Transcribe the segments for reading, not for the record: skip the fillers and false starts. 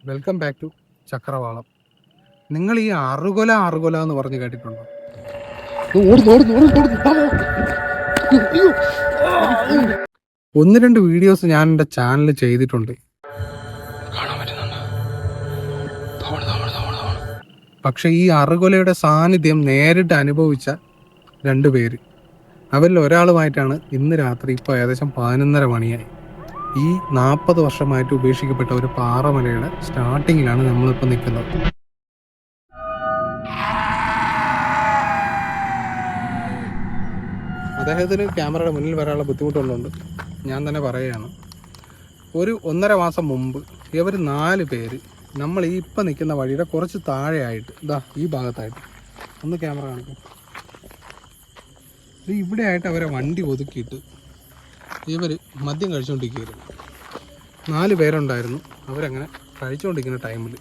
Welcome back to ചക്രവാളം. നിങ്ങൾ ഈ അറുകൊല എന്ന് പറഞ്ഞ് കേട്ടിട്ടുണ്ടോ? ഒന്ന് രണ്ട് വീഡിയോസ് ഞാൻ എൻ്റെ ചാനലിൽ ചെയ്തിട്ടുണ്ട്. പക്ഷെ ഈ അറുകൊലയുടെ സാന്നിധ്യം നേരിട്ട് അനുഭവിച്ച രണ്ട് പേര്, അവരിൽ ഒരാളുമായിട്ടാണ് ഇന്ന് രാത്രി ഇപ്പോൾ ഏകദേശം 11:30 മണിയായി ഈ 40 വർഷമായിട്ട് ഉപേക്ഷിക്കപ്പെട്ട ഒരു പാറമലയുടെ സ്റ്റാർട്ടിങ്ങിലാണ് നമ്മളിപ്പോൾ നിൽക്കുന്നത്. അദ്ദേഹത്തിന് ക്യാമറയുടെ മുന്നിൽ വരാനുള്ള ബുദ്ധിമുട്ടുള്ളതുകൊണ്ട് ഞാൻ തന്നെ പറയുകയാണ്. ഒരു 1.5 മാസം മുമ്പ് ഇവർ 4 പേര് നമ്മൾ ഈ ഇപ്പം നിൽക്കുന്ന വഴിയുടെ കുറച്ച് താഴെയായിട്ട് ഈ ഭാഗത്തായിട്ട് ഒന്ന് ക്യാമറ കാണിക്കും, ഇവിടെ ആയിട്ട് അവരെ വണ്ടി ഒതുക്കിയിട്ട് ഇവർ മദ്യം കഴിച്ചുകൊണ്ടിരിക്കുകയായിരുന്നു. 4 പേരുണ്ടായിരുന്നു. അവരങ്ങനെ കഴിച്ചുകൊണ്ടിരിക്കുന്ന ടൈമിൽ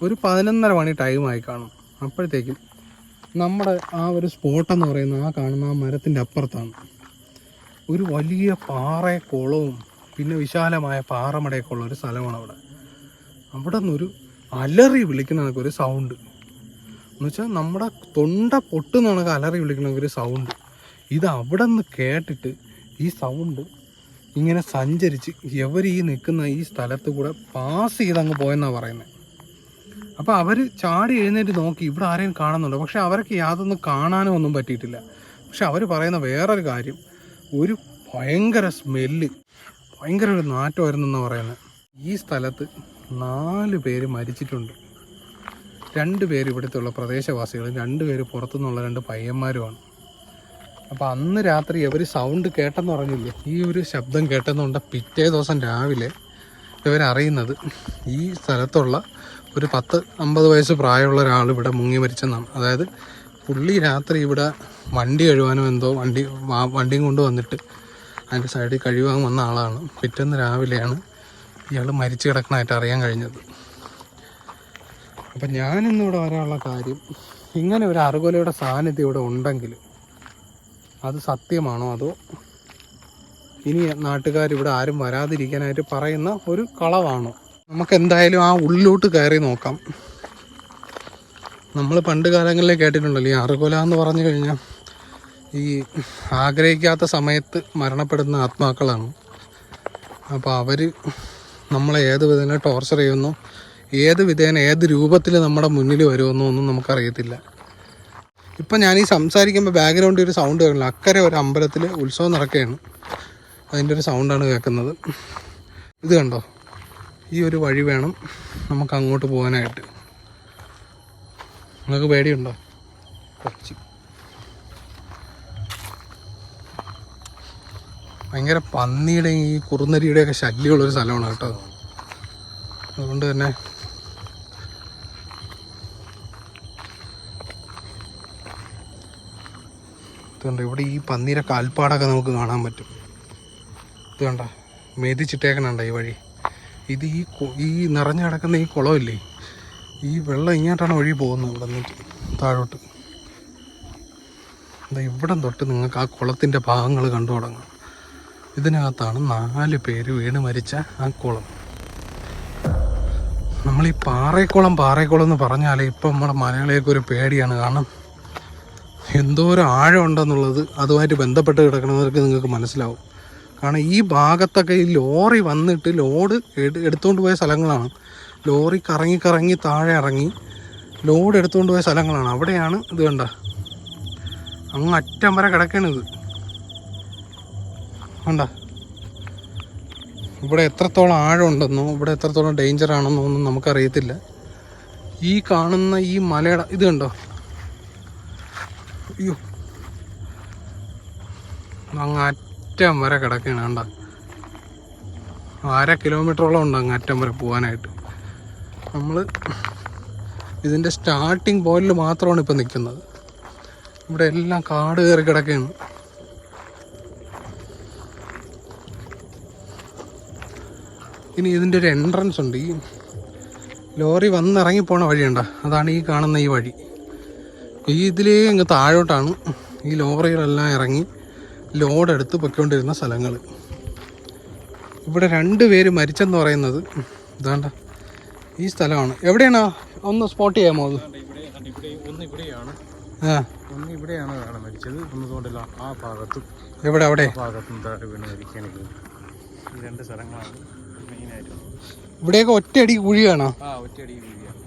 ഒരു 11:30 മണി ടൈമായി കാണും. അപ്പോഴത്തേക്കും നമ്മുടെ ആ ഒരു സ്പോട്ടെന്ന് പറയുന്ന ആ കാണുന്ന ആ മരത്തിൻ്റെ അപ്പുറത്താണ് ഒരു വലിയ പാറക്കുളവും പിന്നെ വിശാലമായ പാറമടയൊക്കെ ഉള്ള ഒരു സ്ഥലമാണ് അവിടെ നിന്നൊരു അലറി വിളിക്കുന്ന ഒരു സൗണ്ട് എന്ന് വെച്ചാൽ നമ്മുടെ തൊണ്ട പൊട്ടുന്ന കണക്ക് അലറി വിളിക്കുന്ന ഒരു സൗണ്ട്. ഇത് അവിടെ നിന്ന് കേട്ടിട്ട് ഈ സൗണ്ട് ഇങ്ങനെ സഞ്ചരിച്ച് എവർ ഈ നിൽക്കുന്ന ഈ സ്ഥലത്ത് കൂടെ പാസ് ചെയ്തങ്ങ് പോയെന്നാണ് പറയുന്നത്. അപ്പോൾ അവർ ചാടി എഴുന്നേറ്റ് നോക്കി ഇവിടെ ആരെയും കാണുന്നുണ്ടോ, പക്ഷെ അവർക്ക് യാതൊന്നും കാണാനോ ഒന്നും പറ്റിയിട്ടില്ല. പക്ഷെ അവർ പറയുന്ന വേറൊരു കാര്യം, ഒരു ഭയങ്കര സ്മെല്ല്, ഭയങ്കര ഒരു നാറ്റമായിരുന്നെന്ന് പറയുന്നത്. ഈ സ്ഥലത്ത് 4 പേര് മരിച്ചിട്ടുണ്ട്. 2 പേര് ഇവിടുത്തെ ഉള്ള പ്രദേശവാസികളും 2 പേര് പുറത്തുനിന്നുള്ള 2 പയ്യന്മാരുമാണ്. അപ്പോൾ അന്ന് രാത്രി ഇവർ സൗണ്ട് കേട്ടെന്ന് പറഞ്ഞില്ലേ, ഈ ഒരു ശബ്ദം കേട്ടെന്നുണ്ട് പിറ്റേ ദിവസം രാവിലെ ഇവരറിയുന്നത് ഈ സ്ഥലത്തുള്ള ഒരു 10-50 വയസ്സ് പ്രായമുള്ള ഒരാൾ ഇവിടെ മുങ്ങി മരിച്ചെന്നാണ്. അതായത് പുള്ളി രാത്രി ഇവിടെ വണ്ടി കഴുകാനോ എന്തോ വണ്ടിയും കൊണ്ട് വന്നിട്ട് അതിൻ്റെ സൈഡിൽ കഴുകാൻ വന്ന ആളാണ്. പിറ്റേന്ന് രാവിലെയാണ് ഇയാൾ മരിച്ചു കിടക്കണമായിട്ട് അറിയാൻ കഴിഞ്ഞത്. അപ്പം ഞാനിന്നിവിടെ വരാനുള്ള കാര്യം, ഇങ്ങനെ ഒരു അറുകൊലയുടെ സാന്നിധ്യം ഇവിടെ ഉണ്ടെങ്കിൽ അത് സത്യമാണോ അതോ ഇനി നാട്ടുകാരിവിടെ ആരും വരാതിരിക്കാനായിട്ട് പറയുന്ന ഒരു കളവാണോ? നമുക്ക് എന്തായാലും ആ ഉള്ളിലോട്ട് കയറി നോക്കാം. നമ്മൾ പണ്ട് കാലങ്ങളിലേ കേട്ടിട്ടുണ്ടല്ലോ ഈ അറുകൊല എന്ന് പറഞ്ഞു കഴിഞ്ഞാൽ ഈ ആഗ്രഹിക്കാത്ത സമയത്ത് മരണപ്പെടുന്ന ആത്മാക്കളാണ്. അപ്പോൾ അവർ നമ്മളെ ഏത് വിധേന ടോർച്ചർ ചെയ്യുന്നു, ഏത് വിധേന ഏത് രൂപത്തിൽ നമ്മുടെ മുന്നിൽ വരുമെന്നോ ഒന്നും നമുക്കറിയത്തില്ല. ഇപ്പം ഞാൻ ഈ സംസാരിക്കുമ്പോൾ ബാക്ക്ഗ്രൗണ്ടിൽ ഒരു സൗണ്ട് കേൾക്കില്ല. അക്കരെ ഒരു അമ്പലത്തിൽ ഉത്സവം നടക്കുകയാണ്, അതിൻ്റെ ഒരു സൗണ്ടാണ് കേൾക്കുന്നത്. ഇത് കണ്ടോ, ഈ ഒരു വഴി വേണം നമുക്ക് അങ്ങോട്ട് പോകാനായിട്ട്. നിങ്ങൾക്ക് പേടിയുണ്ടോ? കുറച്ച് ഭയങ്കര പന്നിയുടെയും ഈ കുറുനരിയുടെയൊക്കെ ശല്യമുള്ളൊരു സ്ഥലമാണ് കേട്ടോ. അതുകൊണ്ട് തന്നെ ഇതുണ്ട്, ഇവിടെ ഈ പന്നിയുടെ കാൽപ്പാടൊക്കെ നമുക്ക് കാണാൻ പറ്റും. ഇത് കണ്ട മെതിച്ചിട്ടേക്കണുണ്ട് ഈ വഴി. ഇത് ഈ നിറഞ്ഞു കിടക്കുന്ന ഈ കുളമില്ലേ, ഈ വെള്ളം ഇങ്ങോട്ടാണ് വഴി പോകുന്നത്. ഇവിടെ നിന്നിട്ട് താഴോട്ട് ഇവിടം തൊട്ട് നിങ്ങൾക്ക് ആ കുളത്തിൻ്റെ ഭാഗങ്ങൾ കണ്ടു തുടങ്ങാം. ഇതിനകത്താണ് 4 പേര് വീണ് മരിച്ച ആ കുളം. നമ്മളീ പാറക്കുളം എന്ന് പറഞ്ഞാൽ ഇപ്പം നമ്മുടെ മലയാളികൾക്ക് ഒരു പേടിയാണ്. കാരണം എന്തോ ഒരു ആഴം ഉണ്ടെന്നുള്ളത് അതുമായിട്ട് ബന്ധപ്പെട്ട് കിടക്കുന്നവർക്ക് നിങ്ങൾക്ക് മനസ്സിലാവും. കാരണം ഈ ഭാഗത്തൊക്കെ ഈ ലോറി വന്നിട്ട് ലോഡ് എടുത്തുകൊണ്ട് പോയ സ്ഥലങ്ങളാണ്. ലോറി കറങ്ങി താഴെ ഇറങ്ങി ലോഡ് എടുത്തുകൊണ്ട് പോയ സ്ഥലങ്ങളാണ്. അവിടെയാണ് ഇത് കണ്ട അങ്ങ് അറ്റം വരെ കിടക്കണത് കണ്ട. ഇവിടെ എത്രത്തോളം ആഴം ഉണ്ടെന്നോ ഇവിടെ എത്രത്തോളം ഡേഞ്ചർ ആണെന്നോ ഒന്നും നമുക്കറിയത്തില്ല. ഈ കാണുന്ന ഈ മലയുടെ ഇത് കണ്ടോ, അയ്യോ അങ്ങ് അറ്റം വരെ കിടക്കുകയാണ് കണ്ട. 1/2 കിലോമീറ്ററോളം ഉണ്ട് അങ്ങ് അറ്റം വരെ പോകാനായിട്ട്. നമ്മൾ ഇതിൻ്റെ സ്റ്റാർട്ടിങ് പോയിന്റിൽ മാത്രമാണ് ഇപ്പം നിൽക്കുന്നത്. ഇവിടെ എല്ലാം കാട് കയറി കിടക്കുകയാണ്. ഇനി ഇതിൻ്റെ ഒരു എൻട്രൻസ് ഉണ്ട്. ഈ ലോറി വന്നിറങ്ങിപ്പോണ വഴിയുണ്ട, അതാണ് ഈ കാണുന്ന ഈ വഴി. ഇതിലേ അങ്ങ് താഴോട്ടാണ് ഈ ലോറികളെല്ലാം ഇറങ്ങി ലോഡ് എടുത്ത് പൊയ്ക്കൊണ്ടിരുന്ന സ്ഥലങ്ങൾ. ഇവിടെ 2 പേര് മരിച്ചെന്ന് പറയുന്നത് ഇതാണ്ട ഈ സ്ഥലമാണ്. എവിടെയാണ് ഒന്ന് സ്പോട്ട് ചെയ്യാമോ അത്? ഇവിടെയാണ് ആ, ഒന്ന് ഇവിടെയാണ് മരിച്ചത്. ഒന്നുകൊണ്ടല്ല ആ ഭാഗത്തും എവിടെ അവിടെ ഭാഗത്തും താഴെ വീണ് മരിക്കുകയാണ്. ഈ രണ്ട് സ്ഥലങ്ങളാണ് മെയിനായിട്ട്. ഇവിടെയൊക്കെ ഒറ്റയടി കുഴിയാണോ? ആ, ഒറ്റയടി വീഴുകയാണ്.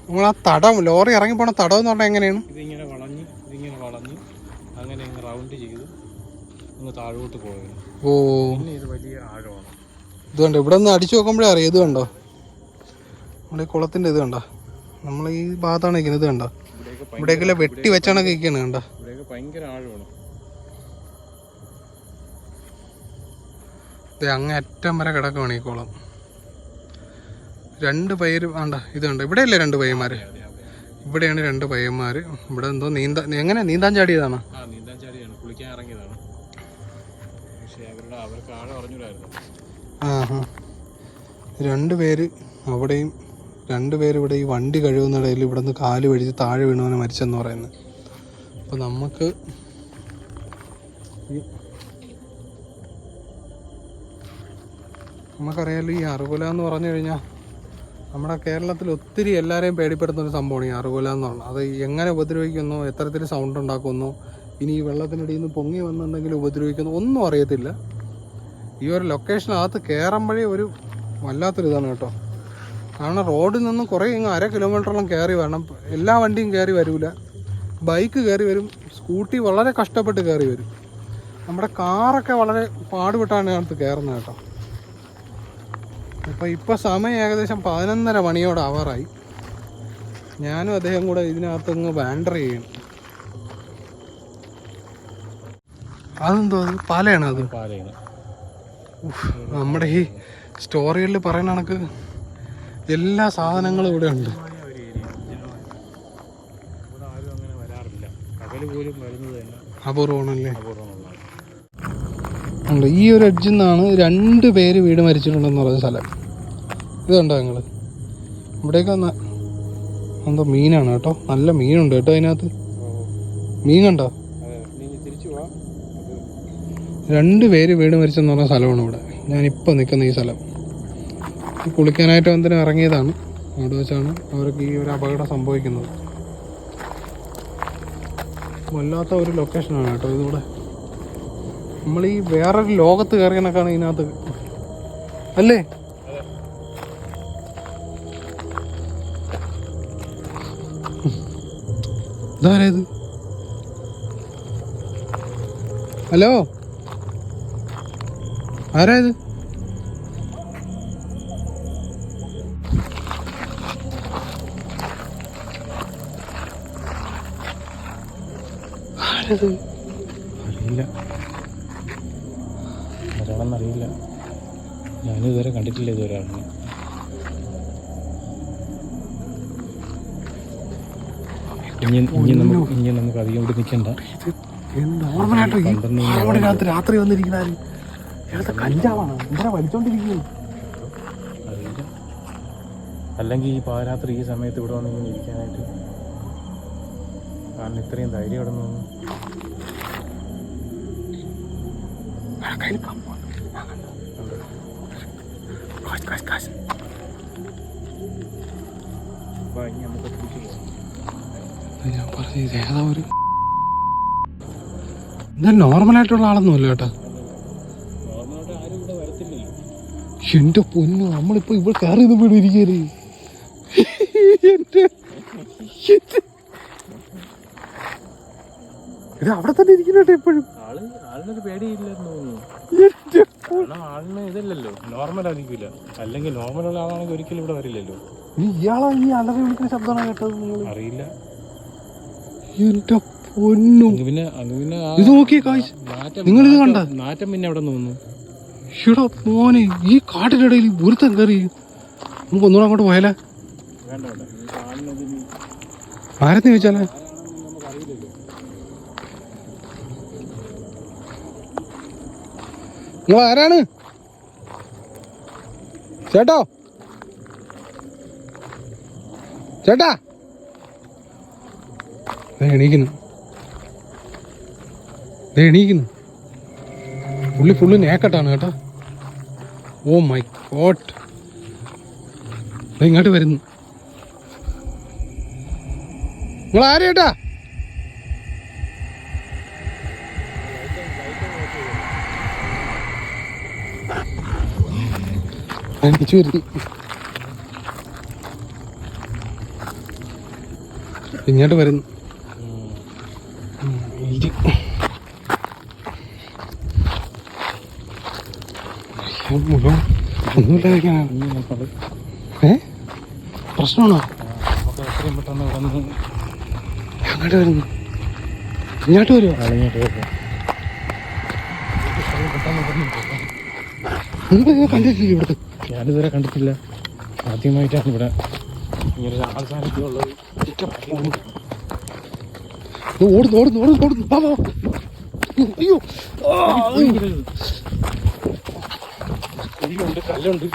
നമ്മൾ ആ തടം, ലോറി ഇറങ്ങിപ്പോണ തടം എന്ന് പറഞ്ഞാൽ എങ്ങനെയാണ്? ഇതിങ്ങനെ വളഞ്ഞ് അങ്ങനെ അങ്ങ് റൗണ്ട് ചെയ്ത് അങ്ങ് താഴോട്ട് പോവുകയാണ്. ഓ, പിന്നെ ഇത് വലിയ ആഴമാണ്. ഇത് കണ്ടോ, ഇവിടെ നിന്ന് അടിച്ചു നോക്കുമ്പോഴേ അറിയാം. ഇത് കണ്ടോ, നമ്മുടെ ഈ കുളത്തിൻ്റെ ഇത് കണ്ടോ, നമ്മൾ ഈ ഭാഗത്താണ് നിൽക്കുന്നത്. ഇത് കണ്ടോ, ഇവിടേക്കെല്ലാം വെട്ടി വെച്ചാണൊക്കെ ഇരിക്കുകയാണ്. കണ്ടോ, ഇവിടെയൊക്കെ ഭയങ്കര ആഴമാണ്. ഇത് അങ്ങ് അറ്റം വരെ കിടക്കുവാണ് ഈ കുളം. 2 പയ്യര് വേണ്ട. ഇത് കണ്ടോ, ഇവിടെയല്ലേ 2 പയ്യന്മാര്? ഇവിടെയാണ് 2 പയ്യന്മാർ. ഇവിടെ എന്തോ എങ്ങനെ നീന്താൻ ചാടിയതാണോ? നീന്താൻ ചാടിയാണ്, കുളിക്കാൻ ഇറങ്ങിയതാണ്. പക്ഷേ അവർക്ക് ആഴം അറിഞ്ഞൂടായിരുന്നു. 2 പേര് അവിടെയും 2 പേര് ഇവിടെ ഈ വണ്ടി കഴുകുന്നിടയിൽ ഇവിടെ നിന്ന് കാല് വഴിച്ച് താഴെ വീണവനെ മരിച്ചെന്ന് പറയുന്നത്. അപ്പോൾ നമുക്കറിയാലോ ഈ അറുകൊല എന്ന് പറഞ്ഞു കഴിഞ്ഞാൽ നമ്മുടെ കേരളത്തിൽ ഒത്തിരി എല്ലാവരെയും പേടിപ്പെടുത്തുന്നൊരു സംഭവമാണ് ഈ അറുകൊല എന്നുള്ളത്. അത് എങ്ങനെ ഉപദ്രവിക്കുന്നോ, എത്തരത്തിൽ സൗണ്ട് ഉണ്ടാക്കുന്നോ, ഇനി ഈ വെള്ളത്തിനിടയിൽ നിന്ന് പൊങ്ങി വന്നെന്തെങ്കിലും ഉപദ്രവിക്കുന്നോ ഒന്നും അറിയത്തില്ല. ഈ ഒരു ലൊക്കേഷനകത്ത് കയറുമ്പോഴേ ഒരു വല്ലാത്തൊരിതാണ് കേട്ടോ. കാരണം റോഡിൽ നിന്ന് കുറേ ഇങ്ങ് 1/2 കിലോമീറ്ററോളം കയറി വരണം. എല്ലാ വണ്ടിയും കയറി വരില്ല. ബൈക്ക് കയറി വരും, സ്കൂട്ടി വളരെ കഷ്ടപ്പെട്ട് കയറി വരും. നമ്മുടെ കാറൊക്കെ വളരെ പാടുപെട്ടാണ് അതിനകത്ത് കയറുന്നത് കേട്ടോ. ഇപ്പോൾ സമയം ഏകദേശം 11:30 മണിയോട് ആവാറായി. ഞാനും അദ്ദേഹം കൂടെ ഇതിനകത്തങ്ങ് വാൻഡർ ചെയ്യണം. അതെന്തോ അത് പാലയാണ്? അത് പാലയാണ്. നമ്മുടെ ഈ സ്റ്റോറികളിൽ പറയുന്ന കണക്ക് എല്ലാ സാധനങ്ങളും ഇവിടെ ഉണ്ട്. അപൂർവമാണല്ലേ? ഉണ്ട്. ഈ ഒരു എഡ്ജിൽ നിന്നാണ് 2 പേര് വീട് മരിച്ചിട്ടുണ്ടെന്ന് പറഞ്ഞ സ്ഥലം. ഇത് കണ്ടോ നിങ്ങൾ? ഇവിടെയൊക്കെ എന്തോ മീനാണ് കേട്ടോ. നല്ല മീനുണ്ട് കേട്ടോ അതിനകത്ത്. മീൻ കണ്ടോ? 2 പേര് വീട് മരിച്ചെന്ന് പറഞ്ഞ സ്ഥലമാണ് ഇവിടെ. ഞാനിപ്പോൾ നിൽക്കുന്ന ഈ സ്ഥലം. കുളിക്കാനായിട്ട് എന്തിനും ഇറങ്ങിയതാണ്. അവിടെ വെച്ചാണ് അവർക്ക് ഈ ഒരു അപകടം സംഭവിക്കുന്നത്. വല്ലാത്ത ഒരു ലൊക്കേഷനാണ് കേട്ടോ ഇതിവിടെ. നമ്മൾ ഈ വേറൊരു ലോകത്ത് കയറിയണക്കാണ് ഇതിനകത്ത് അല്ലേ? ഇതാരേത്? ഹലോ, ആരായത്? ആരത്? അറിയില്ല, ഒരാളെന്നറിയില്ല. ഞാനും ഇതുവരെ കണ്ടിട്ടില്ല ഇതൊരാളിനെ. ഇനി നമുക്ക് അധികം ഇവിടെ നിൽക്കണ്ട. രാത്രി വന്നിരിക്കുന്ന കഞ്ചാവാണ് ഇങ്ങനെ വലിച്ചോണ്ടിരിക്കുന്നത്. അറിയില്ല, അല്ലെങ്കിൽ ഈ പാരാത്രി ഈ സമയത്ത് ഇവിടെ വന്നിങ്ങനെ ഇരിക്കാനായിട്ട് കാരണം ഇത്രയും ധൈര്യം ഇവിടെ നിന്ന് ഞാൻ പറഞ്ഞത് ഏതാ ഒരു എന്താ നോർമലായിട്ടുള്ള ആളൊന്നുമല്ല കേട്ടോ. എന്റെ പൊന്നു, നമ്മളിപ്പോ ഇവിടെ കയറി വീട് ഇരിക്കരുത്. ഇത് അവിടെ തന്നെ ഇരിക്കട്ടെ എപ്പോഴും. ആളിനൊരു പേടിയില്ലെന്ന് തോന്നുന്നു. ആളിന് ഇതല്ലല്ലോ, നോർമൽ ആയിരിക്കില്ല. അല്ലെങ്കിൽ നോർമലുള്ള ആളാണെങ്കിൽ ഒരിക്കലും ഇവിടെ വരില്ലല്ലോ. ഇയാളാ ഈ അലറി വിളിക്കുന്ന ശബ്ദമാണ് കേട്ടത്? അറിയില്ല. എന്റെ പൊന്നു, പിന്നെ ഇത് നോക്കിയേ കാഴ്ച. നിങ്ങൾ ഇത് കണ്ട നാറ്റം പിന്നെ എവിടെ തോന്നുന്നു? ഷടാ മോനെ, ഈ കാട്ടിനിടയിൽ ഒരുത്തൻ കയറി. നമുക്ക് ഒന്നുകൂടെ അങ്ങോട്ട് പോയാലേ? ആരെന്ന് ചോദിച്ചാലേ? നിങ്ങൾ ആരാണ് ചേട്ടോ? ചേട്ടാ എണീക്കുന്നു, എണീക്കുന്നു. പുള്ളി ഫുള്ള് നേക്കട്ടാണ് കേട്ടോ. ഓ മൈ ഗോഡ്, ഇങ്ങോട്ട് വരുന്നു. നിങ്ങൾ ആരേട്ടാ? എനിക്ക് വരുന്നു. ഇങ്ങോട്ട് വരുന്നു. പ്രശ്നമാണോ? അങ്ങോട്ട് വരുന്നു. ഇങ്ങോട്ട് വരുമോ? നിങ്ങൾ കണ്ടിട്ടില്ല ഇവിടുത്തെ? ഞാനിതുവരെ കണ്ടിട്ടില്ല, ആദ്യമായിട്ടാണ് ഇവിടെ ഇങ്ങനെ ആൾ സാന്നിധ്യമുള്ളത്. ഓടുന്നു ഓടുന്നു ഓടുന്നു ഓടുന്നു. അയ്യോ കല്ലുണ്ട്, കല്ലുണ്ട്.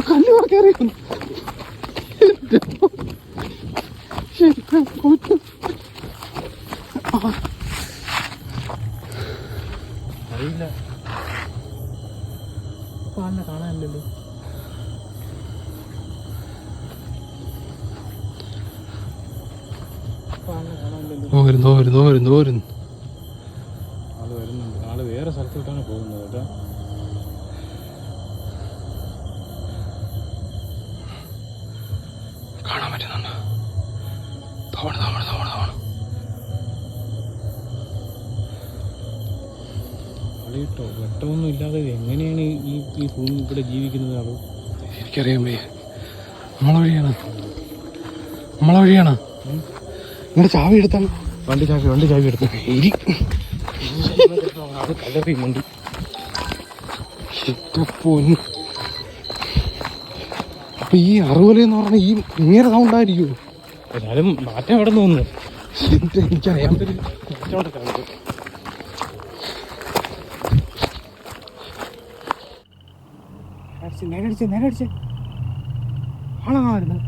കല്ല് കയറി അറിയില്ല, ആളിനെ കാണാനില്ലല്ലോ. വരുന്നു വരുന്നു വരുന്നു വരുന്നു. ആള് വരുന്നുണ്ട്. ആള് വേറെ സ്ഥലത്തോട്ടാണ് പോകുന്നത് കേട്ടോ. കാണാൻ പറ്റുന്നുണ്ട്. തവണ തവണ തവണ തവണ ആള് കേട്ടോ വെട്ടമൊന്നും ഇല്ലാതെ എങ്ങനെയാണ് ഈ ഭൂമി ഇവിടെ ജീവിക്കുന്നത് ആള്? എനിക്കറിയാൻ വയ്യ. നമ്മളെ വഴിയാണ്, നമ്മളെ വഴിയാണ്. നിങ്ങളുടെ ചാവി എടുത്താണ്. വണ്ടി ചാവി എടുത്തു. അത് കലറിയുമുണ്ട്. അപ്പൊ ഈ അറുവലെന്ന് പറഞ്ഞ ഈ ഇങ്ങനെ സൗണ്ട് ആയിരിക്കുമോ? എന്നാലും മാറ്റം എവിടെ തോന്നുന്നു? എനിക്കറിയാം. നേരടിച്ചേ ആളാ വരുന്നത്.